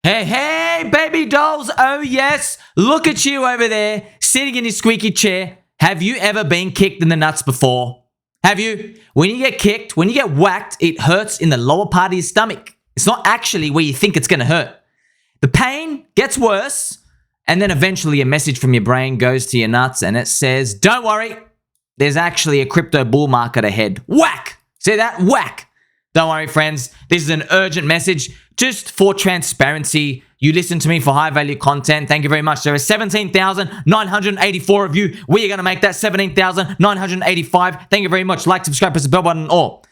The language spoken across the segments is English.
Hey, hey, baby dolls. Oh, yes. Look at you over there, sitting in your squeaky chair. Have you ever been kicked in the nuts before? Have you? When you get kicked, when you get whacked, it hurts in the lower part of your stomach. It's not actually where you think it's going to hurt. The pain gets worse, and then eventually a message from your brain goes to your nuts, and it says, don't worry, there's actually a crypto bull market ahead. Whack! See that? Whack! Don't worry, friends. This is an urgent message just for transparency. You listen to me for high-value content. Thank you very much. There are 17,984 of you. We are going to make that 17,985. Thank you very much. Like, subscribe, press the bell button, or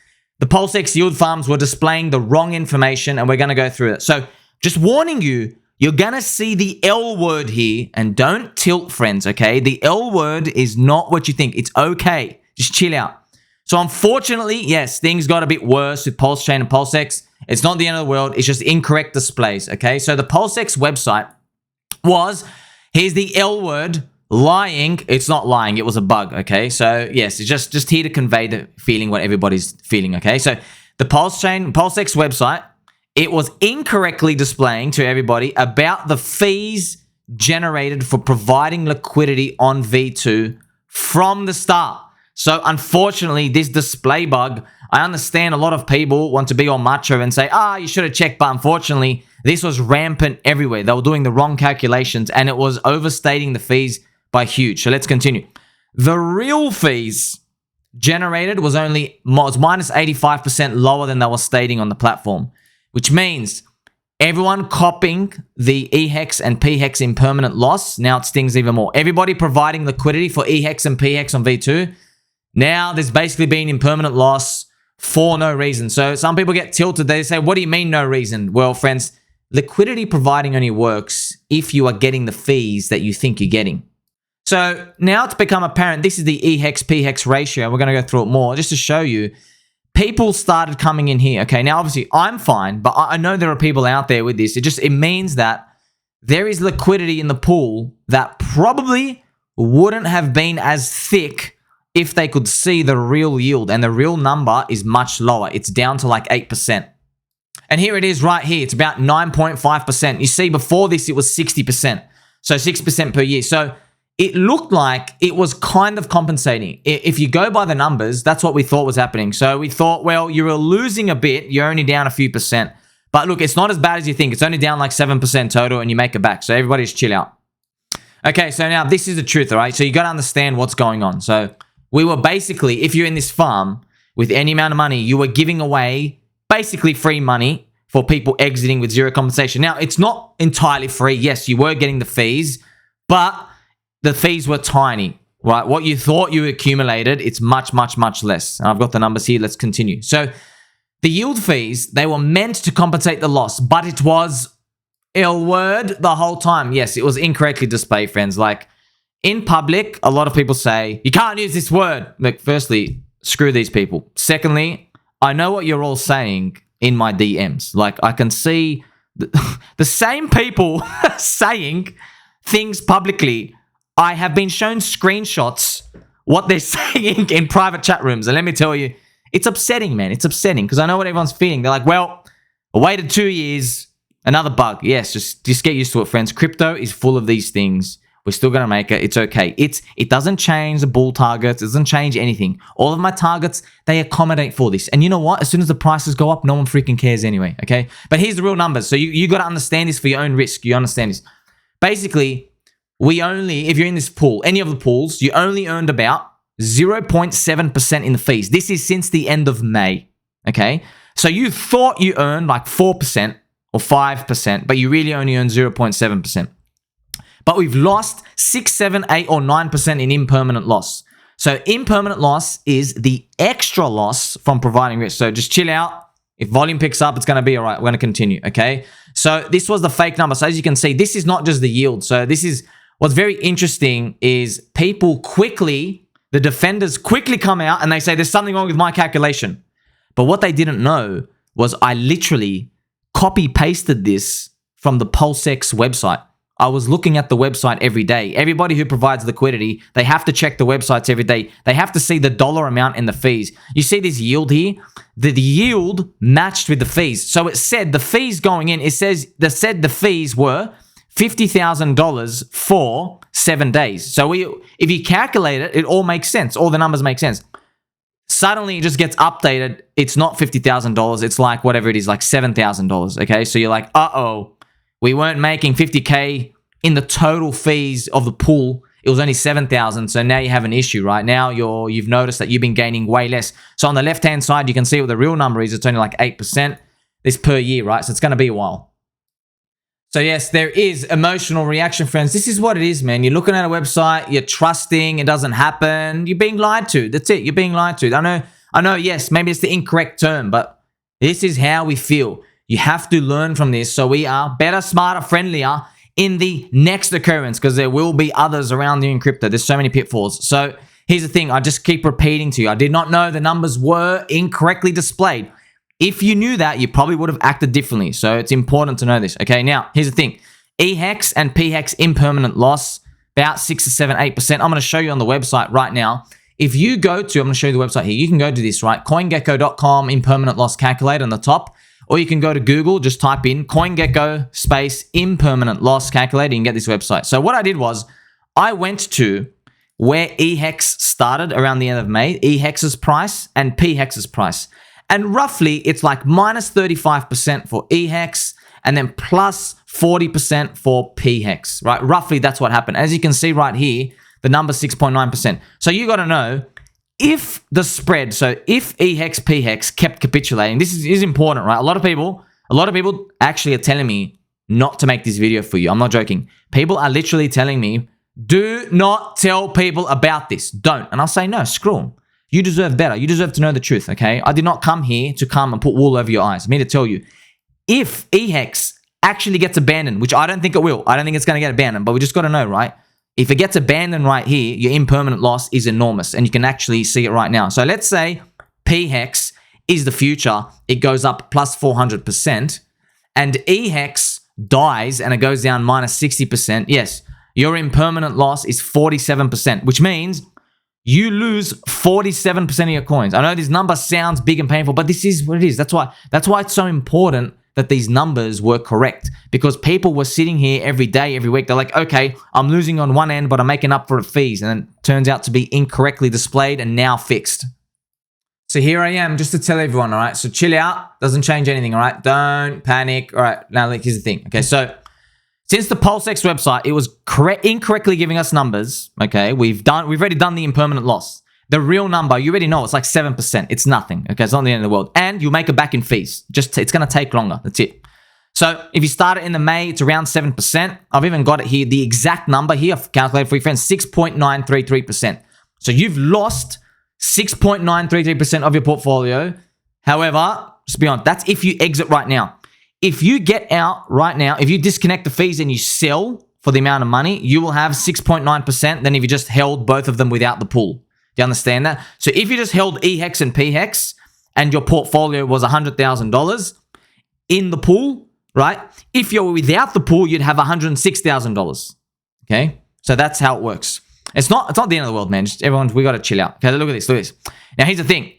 the PulseX Yield Farms were displaying the wrong information, and we're going to go through it. So, just warning you, you're going to see the L word here, and don't tilt, friends, okay? The L word is not what you think. It's okay. Just chill out. So unfortunately, yes, things got a bit worse with PulseChain and PulseX. It's not the end of the world. It's just incorrect displays, okay? So the PulseX website was, here's the L word, lying. It's not lying. It was a bug, okay? So yes, it's just here to convey the feeling what everybody's feeling, okay? So the PulseChain, PulseX website, it was incorrectly displaying to everybody about the fees generated for providing liquidity on V2 from the start. So unfortunately, this display bug, I understand a lot of people want to be all macho and say, you should have checked, but unfortunately, this was rampant everywhere. They were doing the wrong calculations, and it was overstating the fees by huge. So let's continue. The real fees generated was minus 85% lower than they were stating on the platform, which means everyone copying the eHEX and pHEX impermanent loss, now it stings even more. Everybody providing liquidity for eHEX and pHEX on V2, now there's basically been impermanent loss for no reason. So some people get tilted. They say, what do you mean no reason? Well, friends, liquidity providing only works if you are getting the fees that you think you're getting. So now it's become apparent, this is the eHEX pHEX ratio. We're going to go through it more just to show you. People started coming in here. Okay, now obviously I'm fine, but I know there are people out there with this. It means that there is liquidity in the pool that probably wouldn't have been as thick if they could see the real yield, and the real number is much lower. It's down to like 8%. And here it is right here. It's about 9.5%. You see, before this, it was 60%. So 6% per year. So it looked like it was kind of compensating. If you go by the numbers, that's what we thought was happening. So we thought, well, you're losing a bit. You're only down a few percent. But look, it's not as bad as you think. It's only down like 7% total, and you make it back. So everybody just chill out. Okay, so now this is the truth, all right? So you got to understand what's going on. So we were basically, if you're in this farm with any amount of money, you were giving away basically free money for people exiting with zero compensation. Now, it's not entirely free. Yes, you were getting the fees, but the fees were tiny, right? What you thought you accumulated, it's much, much, much less. And I've got the numbers here. Let's continue. So the yield fees, they were meant to compensate the loss, but it was L word the whole time. Yes, it was incorrectly displayed, friends. Like, in public, a lot of people say, you can't use this word. Like, firstly, screw these people. Secondly, I know what you're all saying in my DMs. Like, I can see the same people saying things publicly. I have been shown screenshots, what they're saying in private chat rooms. And let me tell you, it's upsetting, man. It's upsetting because I know what everyone's feeling. They're like, well, I waited 2 years, another bug. Yes, just get used to it, friends. Crypto is full of these things. We're still going to make it. It's okay. It doesn't change the bull targets. It doesn't change anything. All of my targets, they accommodate for this. And you know what? As soon as the prices go up, no one freaking cares anyway, okay? But here's the real numbers. So you got to understand this for your own risk. You understand this. Basically, if you're in this pool, any of the pools, you only earned about 0.7% in the fees. This is since the end of May, okay? So you thought you earned like 4% or 5%, but you really only earned 0.7%. But we've lost 6, 7, 8, or 9% in impermanent loss. So impermanent loss is the extra loss from providing risk. So just chill out. If volume picks up, it's going to be all right. We're going to continue, okay? So this was the fake number. So as you can see, this is not just the yield. So this is what's very interesting is people quickly, the defenders quickly come out and they say, there's something wrong with my calculation. But what they didn't know was I literally copy-pasted this from the PulseX website. I was looking at the website every day. Everybody who provides liquidity, they have to check the websites every day. They have to see the dollar amount and the fees. You see this yield here? The yield matched with the fees. So it said the fees going in, it said the fees were $50,000 for 7 days. So if you calculate it, it all makes sense. All the numbers make sense. Suddenly it just gets updated. It's not $50,000. It's like whatever it is, like $7,000. Okay. So you're like, uh-oh, we weren't making 50K in the total fees of the pool. It was only 7,000. So now you have an issue, right? Now you've noticed that you've been gaining way less. So on the left-hand side, you can see what the real number is. It's only like 8% this per year, right? So it's going to be a while. So yes, there is emotional reaction, friends. This is what it is, man. You're looking at a website, you're trusting, it doesn't happen. You're being lied to. That's it. You're being lied to. I know, yes, maybe it's the incorrect term, but this is how we feel. You have to learn from this so we are better, smarter, friendlier in the next occurrence, because there will be others around you in crypto. There's so many pitfalls. So here's the thing. I just keep repeating to you. I did not know the numbers were incorrectly displayed. If you knew that, you probably would have acted differently. So it's important to know this. Okay, now, here's the thing. eHEX and pHEX impermanent loss, about 6 to 7, 8%. I'm going to show you on the website right now. If you go to, I'm going to show you the website here. You can go to this, right? CoinGecko.com impermanent loss calculator on the top. Or you can go to Google, just type in CoinGecko space impermanent loss calculator. You can get this website. So what I did was I went to where eHEX started around the end of May, eHEX's price and pHEX's price. And roughly, it's like minus 35% for eHEX and then plus 40% for pHEX, right? Roughly, that's what happened. As you can see right here, the number's 6.9%. So you got to know if the spread, so if eHEX, pHEX kept capitulating, this is important, right? A lot of people actually are telling me not to make this video for you. I'm not joking. People are literally telling me, do not tell people about this. Don't. And I'll say, no, screw them. You deserve better. You deserve to know the truth, okay? I did not come here to come and put wool over your eyes. I mean to tell you, if eHEX actually gets abandoned, which I don't think it will. I don't think it's going to get abandoned, but we just got to know, right? If it gets abandoned right here, your impermanent loss is enormous, and you can actually see it right now. So let's say pHEX is the future. It goes up plus 400%, and eHEX dies and it goes down minus 60%. Yes, your impermanent loss is 47%, which means you lose 47% of your coins. I know this number sounds big and painful, but this is what it is. That's why it's so important that these numbers were correct, because people were sitting here every day, every week. They're like, okay, I'm losing on one end, but I'm making up for the fees. And then it turns out to be incorrectly displayed and now fixed. So here I am just to tell everyone, all right? So chill out. Doesn't change anything, all right? Don't panic. All right, now here's the thing. Okay, so since the PulseX website, it was incorrectly giving us numbers, okay? We've already done the impermanent loss. The real number, you already know, it's like 7%. It's nothing, okay? It's not the end of the world. And you'll make it back in fees. It's going to take longer. That's it. So if you start it in the May, it's around 7%. I've even got it here. The exact number here, I've calculated for you friends, 6.933%. So you've lost 6.933% of your portfolio. However, just be honest, that's if you exit right now. If you get out right now, if you disconnect the fees and you sell for the amount of money, you will have 6.9% than if you just held both of them without the pool. Do you understand that? So if you just held eHEX and pHEX and your portfolio was $100,000 in the pool, right? If you're without the pool, you'd have $106,000. Okay? So that's how it works. It's not the end of the world, man. Just everyone, we got to chill out. Okay, look at this, look at this. Now, here's the thing.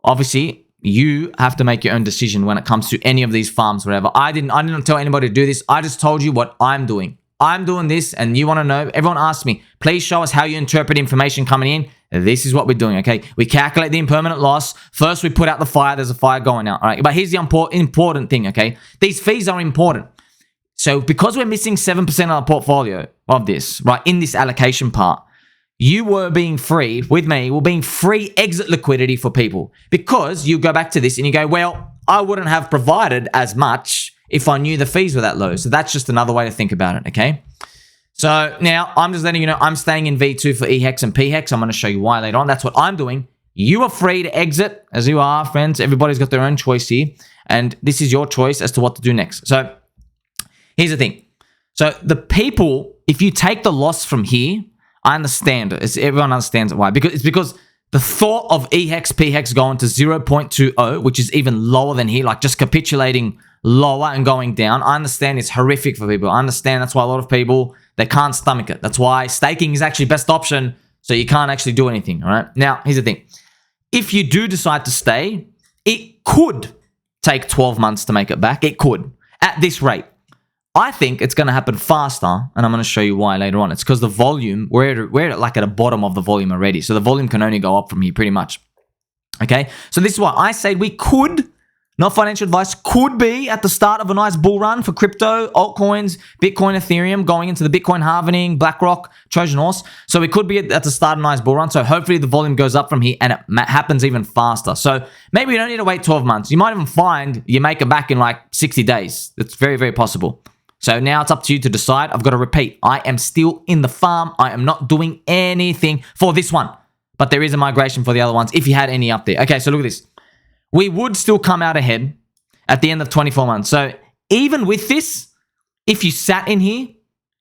Obviously, you have to make your own decision when it comes to any of these farms, whatever. I didn't tell anybody to do this. I just told you what I'm doing. I'm doing this, and you want to know. Everyone asks me, please show us how you interpret information coming in. This is what we're doing, okay? We calculate the impermanent loss. First, we put out the fire. There's a fire going out, all right? But here's the important thing, okay? These fees are important. So because we're missing 7% of our portfolio of this, right, in this allocation part, you were being free, with me, we're being free exit liquidity for people, because you go back to this and you go, well, I wouldn't have provided as much if I knew the fees were that low. So that's just another way to think about it, okay? So now I'm just letting you know I'm staying in V2 for eHEX and pHEX. I'm going to show you why later on. That's what I'm doing. You are free to exit as you are, friends. Everybody's got their own choice here, and this is your choice as to what to do next. So here's the thing. So the people, if you take the loss from here, I understand it. Everyone understands why. It's because the thought of eHEX, pHEX going to 0.20, which is even lower than here, like just capitulating lower and going down. I understand it's horrific for people. I understand that's why a lot of people, they can't stomach it. That's why staking is actually best option, so you can't actually do anything, all right? Now, here's the thing. If you do decide to stay, it could take 12 months to make it back. It could, at this rate. I think it's going to happen faster, and I'm going to show you why later on. It's because the volume, we're at like at the bottom of the volume already, so the volume can only go up from here pretty much. Okay, so this is why I said we could, not financial advice, could be at the start of a nice bull run for crypto, altcoins, Bitcoin, Ethereum, going into the Bitcoin halvening, BlackRock, Trojan horse. So we could be at the start of a nice bull run. So hopefully the volume goes up from here and it happens even faster. So maybe you don't need to wait 12 months. You might even find you make it back in like 60 days. It's very, very possible. So now it's up to you to decide. I've got to repeat, I am still in the farm. I am not doing anything for this one. But there is a migration for the other ones if you had any up there. Okay, so look at this. We would still come out ahead at the end of 24 months. So even with this, if you sat in here,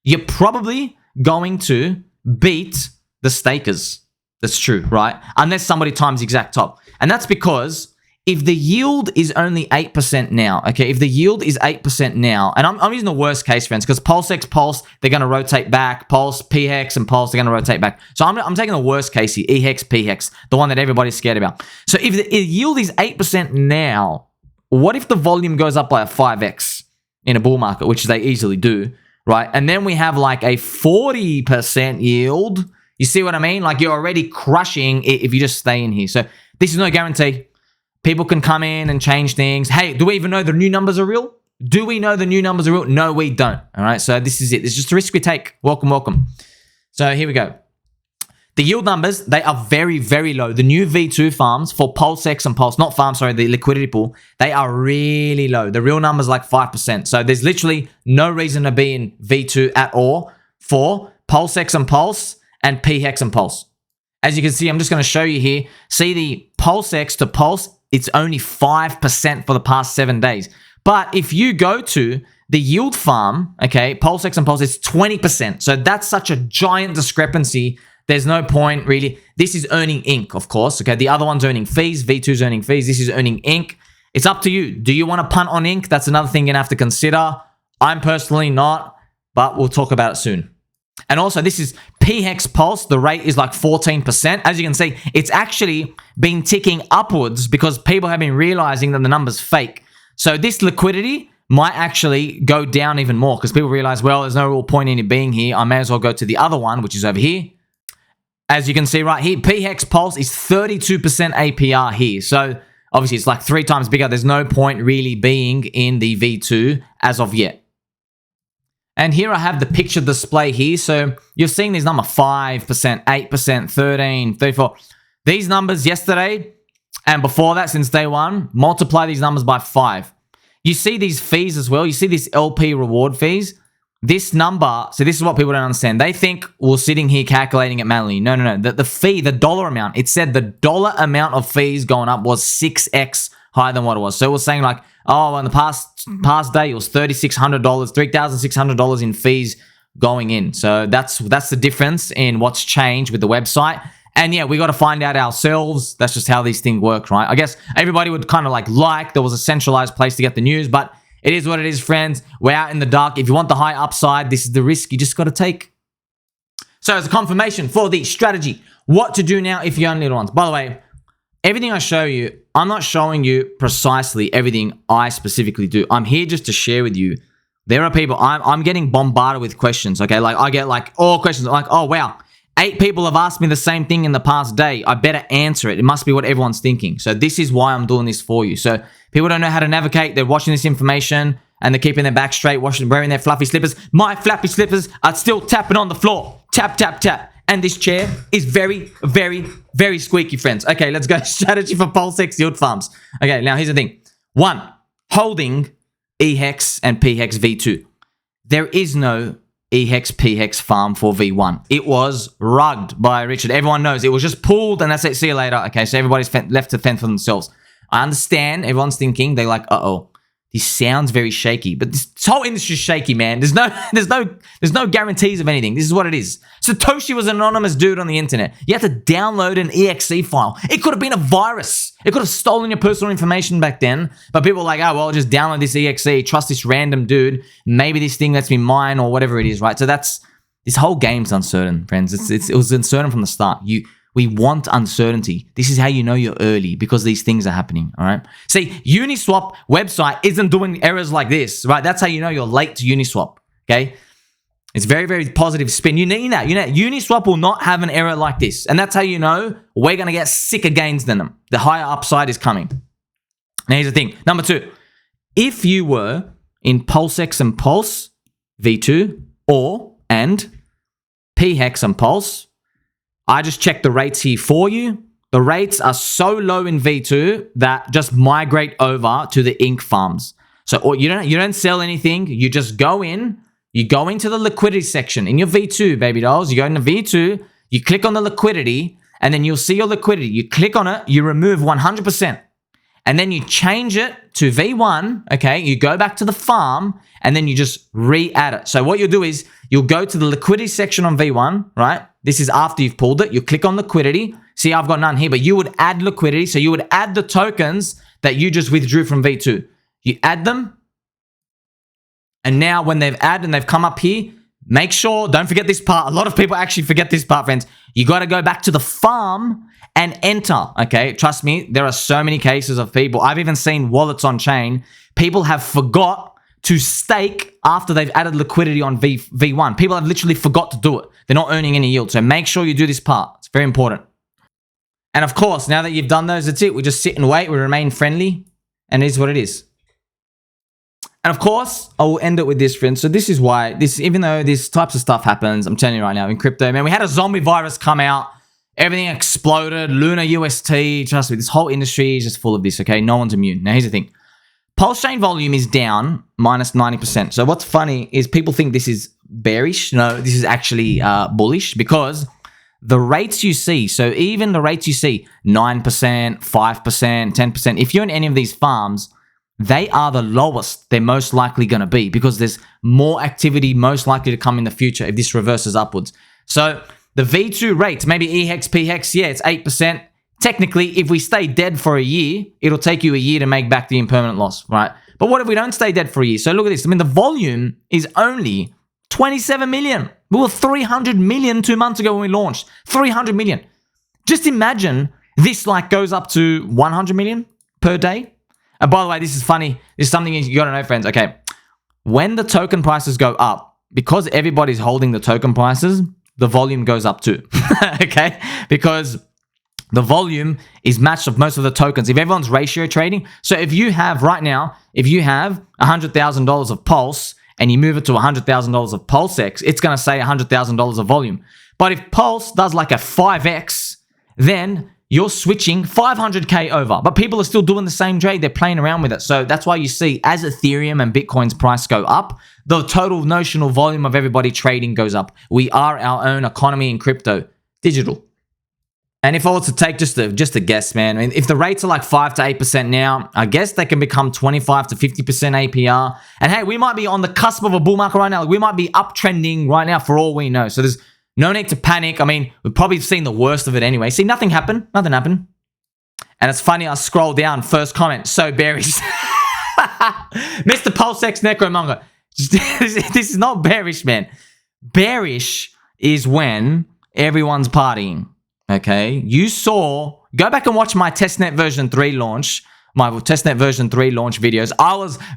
you're probably going to beat the stakers. That's true, right? Unless somebody times the exact top. And that's because if the yield is only 8% now, okay, if the yield is 8% now, and I'm using the worst case, friends, because PulseX, Pulse, they're going to rotate back. Pulse, pHEX, and Pulse, they're going to rotate back. So I'm taking the worst case here, eHEX, pHEX, the one that everybody's scared about. So if the yield is 8% now, what if the volume goes up by a 5x in a bull market, which they easily do, right? And then we have like a 40% yield. You see what I mean? Like you're already crushing it if you just stay in here. So this is no guarantee. People can come in and change things. Hey, do we even know the new numbers are real? Do we know the new numbers are real? No, we don't. All right, so this is it. It's just a risk we take. Welcome, welcome. So here we go. The yield numbers, they are very, very low. The new V2 farms for PulseX and Pulse, not farms, sorry, the liquidity pool, they are really low. The real number's like 5%. So there's literally no reason to be in V2 at all for PulseX and Pulse and pHEX and Pulse. As you can see, I'm just going to show you here. See the PulseX to Pulse, it's only 5% for the past 7 days. But if you go to the yield farm, okay, PulseX and Pulse, it's 20%. So that's such a giant discrepancy. There's no point really. This is earning ink, of course. Okay, the other one's earning fees. V2's earning fees. This is earning ink. It's up to you. Do you want to punt on ink? That's another thing you're going to have to consider. I'm personally not, but we'll talk about it soon. And also, this is pHEX Pulse. The rate is like 14%. As you can see, it's actually been ticking upwards because people have been realizing that the number's fake. So this liquidity might actually go down even more because people realize, well, there's no real point in it being here. I may as well go to the other one, which is over here. As you can see right here, pHEX Pulse is 32% APR here. So obviously, it's like 3 times bigger. There's no point really being in the V2 as of yet. And here I have the picture display here. So you're seeing these numbers 5%, 8%, 13, 34. These numbers yesterday and before that, since day one, multiply these numbers by 5. You see these fees as well. You see this LP reward fees. This number, so this is what people don't understand. They think we're sitting here calculating it manually. No, no, no. The fee, the dollar amount, it said the dollar amount of fees going up was 6x higher than what it was. So it was saying like, oh, in the past day, it was $3,600, $3,600 in fees going in. So that's the difference in what's changed with the website. And yeah, we got to find out ourselves. That's just how these things work, right? I guess everybody would kind of like there was a centralized place to get the news, but it is what it is, friends. We're out in the dark. If you want the high upside, this is the risk you just got to take. So as a confirmation for the strategy, what to do now if you own little ones. By the way, everything I show you, I'm not showing you precisely everything I specifically do. I'm here just to share with you. There are people, I'm getting bombarded with questions, okay? Like I get like all questions like, oh, wow, 8 people have asked me the same thing in the past day. I better answer it. It must be what everyone's thinking. So this is why I'm doing this for you. So people don't know how to navigate. They're watching this information and they're keeping their back straight, wearing their fluffy slippers. My fluffy slippers are still tapping on the floor. Tap, tap, tap. And this chair is very, very, very squeaky, friends. Okay, let's go. Strategy for PulseX Yield Farms. Okay, now here's the thing. 1, holding eHEX and pHEX V2. There is no eHEX pHEX farm for V1. It was rugged by Richard. Everyone knows. It was just pulled and that's it. See you later. Okay, so everybody's left to fend for themselves. I understand everyone's thinking. They're like, uh-oh, this sounds very shaky, but this whole industry is shaky, man. There's no guarantees of anything. This is what it is. Satoshi was an anonymous dude on the internet. You had to download an exe file. It could have been a virus. It could have stolen your personal information back then. But people were like, oh, well, just download this exe, trust this random dude. Maybe this thing lets me mine or whatever it is, right? So this whole game's uncertain, friends. It was uncertain from the start. We want uncertainty. This is how you know you're early, because these things are happening, all right? See, Uniswap website isn't doing errors like this, right? That's how you know you're late to Uniswap, okay? It's very, very positive spin. You need that. Uniswap will not have an error like this. And that's how you know we're going to get sicker gains than them. The higher upside is coming. Now, here's the thing. Number 2, if you were in PulseX and Pulse V2 and pHEX and Pulse, I just checked the rates here for you. The rates are so low in V2 that just migrate over to the Inc farms. So you don't sell anything. You just go in. You go into the liquidity section in your V2, baby dolls. You go into V2. You click on the liquidity, and then you'll see your liquidity. You click on it. You remove 100%. And then you change it to V1, okay? You go back to the farm, and then you just re-add it. So what you'll do is you'll go to the liquidity section on V1, right? This is after you've pulled it. You click on liquidity. See, I've got none here, but you would add liquidity. So you would add the tokens that you just withdrew from V2. You add them. And now when they've added and they've come up here, make sure, don't forget this part. A lot of people actually forget this part, friends. You got to go back to the farm and enter, okay? Trust me, there are so many cases of people. I've even seen wallets on chain. People have forgot to stake after they've added liquidity on V1. People have literally forgot to do it. They're not earning any yield. So make sure you do this part. It's very important. And of course, now that you've done those, that's it. We just sit and wait. We remain friendly. And it is what it is. And of course, I will end it with this, friends. So this is why, even though these types of stuff happens, I'm telling you right now, in crypto, man, we had a zombie virus come out. Everything exploded. Luna UST. Trust me, this whole industry is just full of this, okay? No one's immune. Now, here's the thing. PulseChain volume is down minus 90%. So what's funny is people think this is bearish. No, this is actually bullish, because the rates you see, so even the rates you see, 9%, 5%, 10%, if you're in any of these farms, they are the lowest they're most likely going to be, because there's more activity most likely to come in the future if this reverses upwards. So the V2 rates, maybe eHEX, pHEX, yeah, it's 8%. Technically, if we stay dead for a year, it'll take you a year to make back the impermanent loss, right? But what if we don't stay dead for a year? So look at this. I mean, the volume is only 27 million. We were 300 million 2 months ago when we launched. 300 million. Just imagine this goes up to 100 million per day. And by the way, this is funny. This is something you got to know, friends. Okay, when the token prices go up, because everybody's holding the token prices, the volume goes up too. Okay, because the volume is matched of most of the tokens. If everyone's ratio trading, so if you have right now, if you have $100,000 of Pulse and you move it to $100,000 of PulseX, it's going to say $100,000 of volume. But if Pulse does like a 5x, then you're switching 500K over, but people are still doing the same trade. They're playing around with it. So that's why you see as Ethereum and Bitcoin's price go up, the total notional volume of everybody trading goes up. We are our own economy in crypto, digital. And if I was to take just a guess, man, I mean, if the rates are like 5 to 8% now, I guess they can become 25 to 50% APR. And hey, we might be on the cusp of a bull market right now. We might be uptrending right now for all we know. So there's no need to panic. I mean, we've probably seen the worst of it anyway. See, nothing happened. Nothing happened. And it's funny, I scroll down, first comment, so bearish. Mr. PulseX Necromonger. This is not bearish, man. Bearish is when everyone's partying. Okay, you saw, go back and watch my testnet version 3 launch, my testnet version 3 launch videos.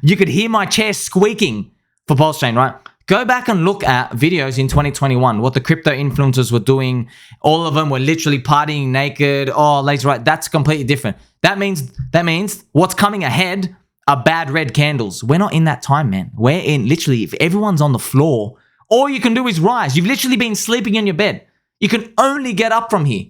You could hear my chair squeaking for PulseChain, right? Go back and look at videos in 2021, what the crypto influencers were doing. All of them were literally partying naked. Oh, laser, right? That's completely different. That means what's coming ahead are bad red candles. We're not in that time, man. We're in, literally, if everyone's on the floor, all you can do is rise. You've literally been sleeping in your bed. You can only get up from here.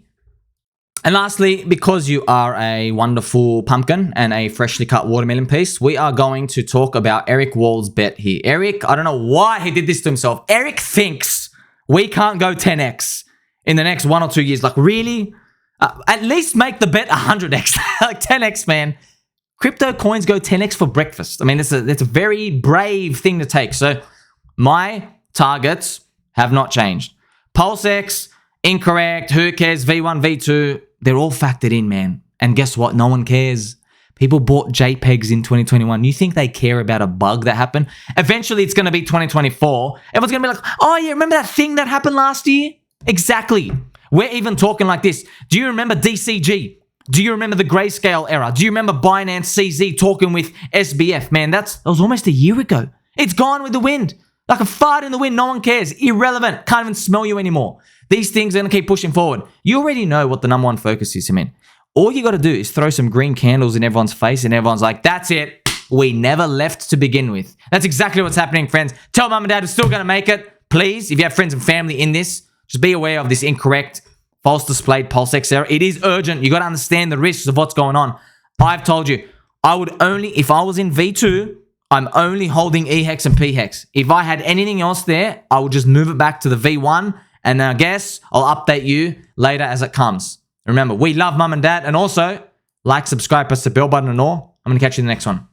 And lastly, because you are a wonderful pumpkin and a freshly cut watermelon piece, we are going to talk about Eric Wall's bet here. Eric, I don't know why he did this to himself. Eric thinks we can't go 10x in the next 1 or 2 years. Like, really? At least make the bet 100x. Like 10x, man. crypto coins go 10x for breakfast. I mean, that's a very brave thing to take. So my targets have not changed. PulseX, incorrect, who cares, V1, V2, they're all factored in, man. And guess what? No one cares. People bought JPEGs in 2021. You think they care about a bug that happened? Eventually, it's going to be 2024. Everyone's going to be like, oh, yeah, remember that thing that happened last year? Exactly. We're even talking like this. Do you remember DCG? Do you remember the grayscale era? Do you remember Binance CZ talking with SBF? Man, that was almost a year ago. It's gone with the wind. Like a fart in the wind. No one cares. Irrelevant. Can't even smell you anymore. These things are going to keep pushing forward. You already know what the number one focus is, man. All you got to do is throw some green candles in everyone's face and everyone's like, that's it. We never left to begin with. That's exactly what's happening, friends. Tell mom and dad we're still going to make it. Please, if you have friends and family in this, just be aware of this incorrect, false displayed PulseX error. It is urgent. You got to understand the risks of what's going on. I've told you, I would only, if I was in V2, I'm only holding eHEX and pHEX. If I had anything else there, I would just move it back to the V1. And then I guess I'll update you later as it comes. Remember, we love mum and dad. And also, like, subscribe, press the bell button and all. I'm going to catch you in the next one.